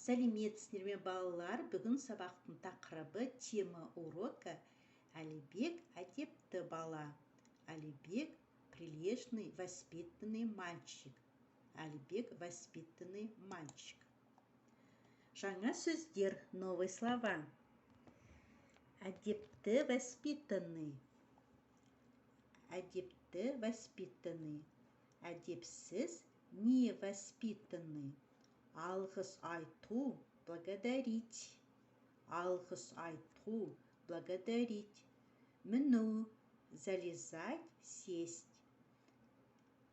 Сәлеметсіздер ме балалар? Бүгін сабақтың тақырыбы тема урока Алибек әдепті бала. Алибек прилежный, воспитанный мальчик. Алибек воспитанный мальчик. Жаңа сөздер, новые слова. Әдепті, воспитанный. Әдепті, воспитанный. Әдепсіз, невоспитанный. Алғыс айту, благодарить. Алғыс айту, благодарить. Міну, залезать, сесть.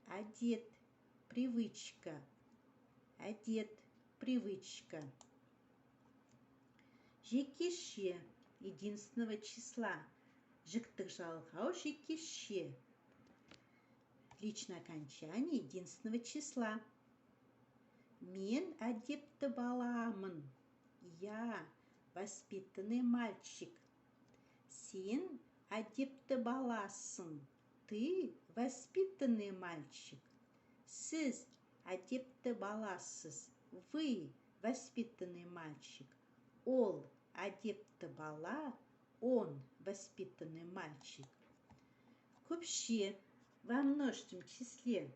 Одет, привычка. Одет, привычка. Жекеше, единственного числа. Жіктік жалғау, жекеше. Личное окончание единственного числа. Мен әдепті баламын. Я воспитанный мальчик. Сен әдепті баласың. Ты воспитанный мальчик. Сіз әдепті баласыз. Вы воспитанный мальчик. Ол әдепті бала. Он воспитанный мальчик. Көпше, во множественном числе.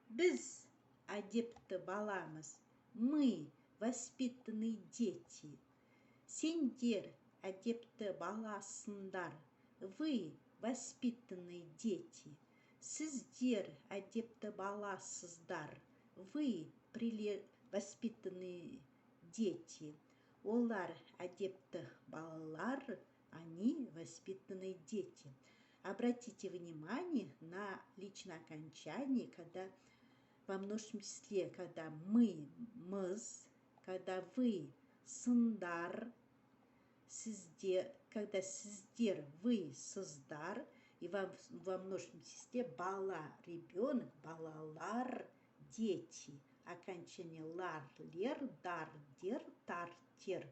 Біз әдепті баламыз. Мы воспитанные дети. Сендер әдепті баласындар. Вы воспитанные дети. Сіздер әдепті баласыздар. Вы воспитанные дети. Олар әдепті балалар. Они воспитанные дети. Обратите внимание на личное окончание, когда во множественном числе, когда мы, мыз, когда вы, сындар, сіздер, когда сіздер, вы, сыздар, и во множественном числе бала, ребенок, балалар, дети, окончание лар, лер, дар, дер, тар, тер.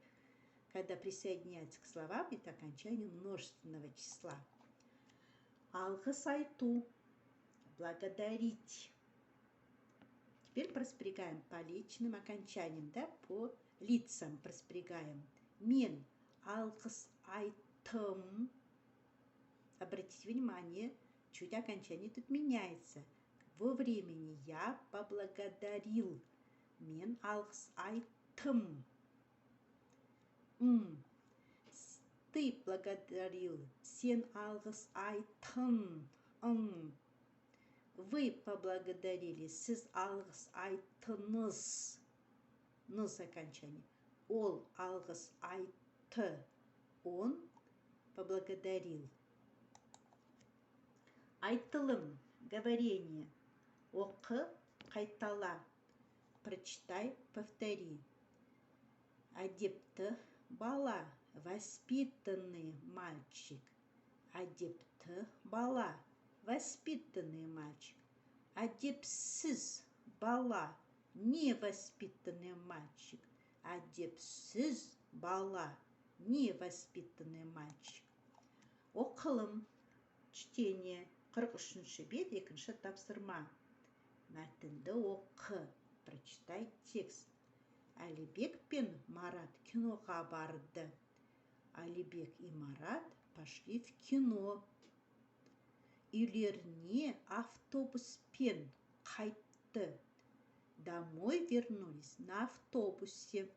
Когда присоединяется к словам, это окончание множественного числа. Алғыс айту, благодарить. Теперь проспрягаем по личным окончаниям, да, по лицам проспрягаем. Мен алғыс айтым. Обратите внимание, чуть окончание тут меняется. Во времени я поблагодарил. Мен алғыс айтым. Ты благодарил. Сен алғыс айтын. Вы поблагодарили. Сіз алғыс айтыныз. Ныз окончание. Ол алғыс айты. Он поблагодарил. Айтылым. Говорение. Оқы, қайтала. Прочитай, повтори. Әдепті бала. Воспитанный мальчик. Әдепті бала. Воспитанный мальчик. Әдепсіз бала. Невоспитанный мальчик. Әдепсіз бала. Невоспитанный мальчик. Оқылым. Чтение. 43-ші бет, 2-ші тапсырма. Мәтінді оқы. Прочитай текст. Алибек пен Марат киноға барды. Алибек и Марат пошли в кино. Үйлеріне автобуспен қайтты. Домой вернулись на автобусе.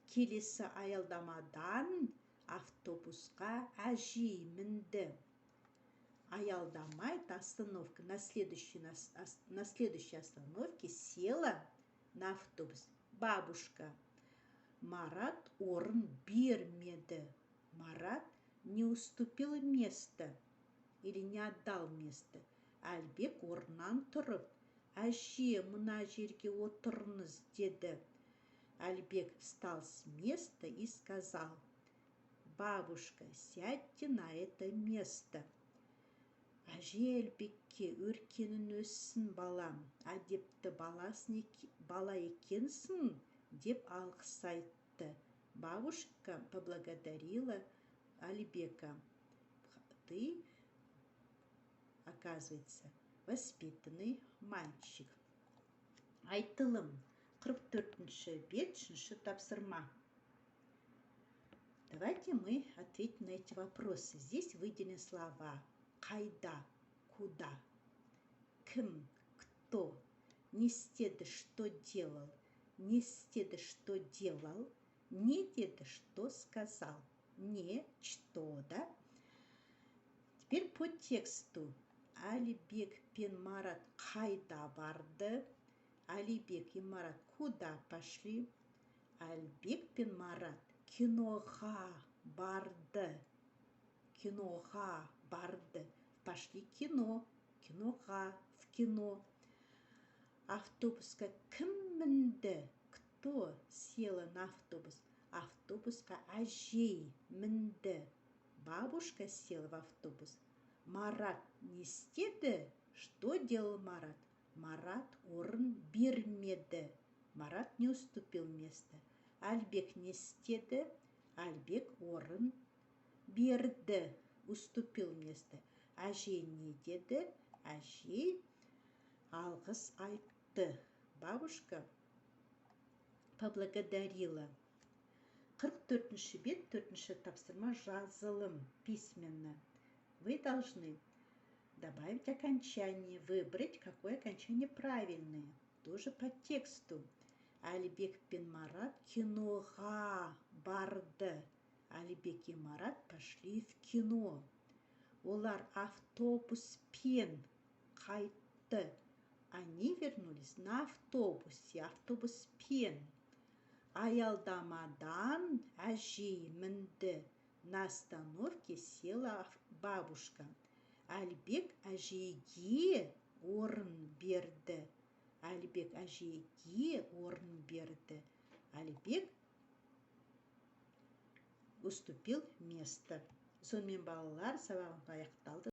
Келесі аялдамадан автобусқа әжей мінді. Аялдамай остановка. На следующей остановке села на автобус бабушка. Марат орын бермеді. Марат не уступил место или не отдал место. Алибек орнынан тұрып, әже, мына жерге отырыңыз, деді. Алибек встал с места и сказал: бабушка, сядьте на это место. Әже, Алибекке өркенің өссін балам, әдепті бала екенсің, деп алғыс айтты. Бабушка поблагодарила Алибека. Ты, оказывается, воспитанный мальчик. Айтылым. 44-ші бет, 3-ші тапсырма. Давайте мы ответим на эти вопросы. Здесь выделены слова «Кайда», «Куда», «Кім», «Кто», «Не істеді», «Что делал», «Не істеді», «Что делал», «Не деді», «Что сказал», «Не», «Что», да? Теперь по тексту. Алибек пен Марат қайда барды? Алибек и Марат куда пошли? Алибек пен Марат киноға барды. Киноға барды. Пошли в кино. Киноға, в кино. Автобусқа кім мінді? Кто села на автобус? Автобусқа әжей мінді. Бабушка села в автобус. Марат не істеді? Что делал Марат? Марат орын бермеді. Марат не уступил место. Альбек не істеді? Альбек орын берді. Уступил место. Әжей не деді? Әжей алғыс айтты. Бабушка поблагодарила. 44-ші бет, 4-ші тапсырма жазылым, письменно. Вы должны добавить окончание, выбрать, какое окончание правильное. Тоже по тексту. Алибек пен Марат киноға барды. Алибек и Марат пошли в кино. Олар автобуспен қайтты. Они вернулись на автобусе. Автобуспен. Аялдамадан әжей мінді. На остановке села бабушка. Алибек әжейге орын берді. Алибек әжейге орын берді. Алибек уступил место. Сонымен балалар, сабағымыз аяқталды.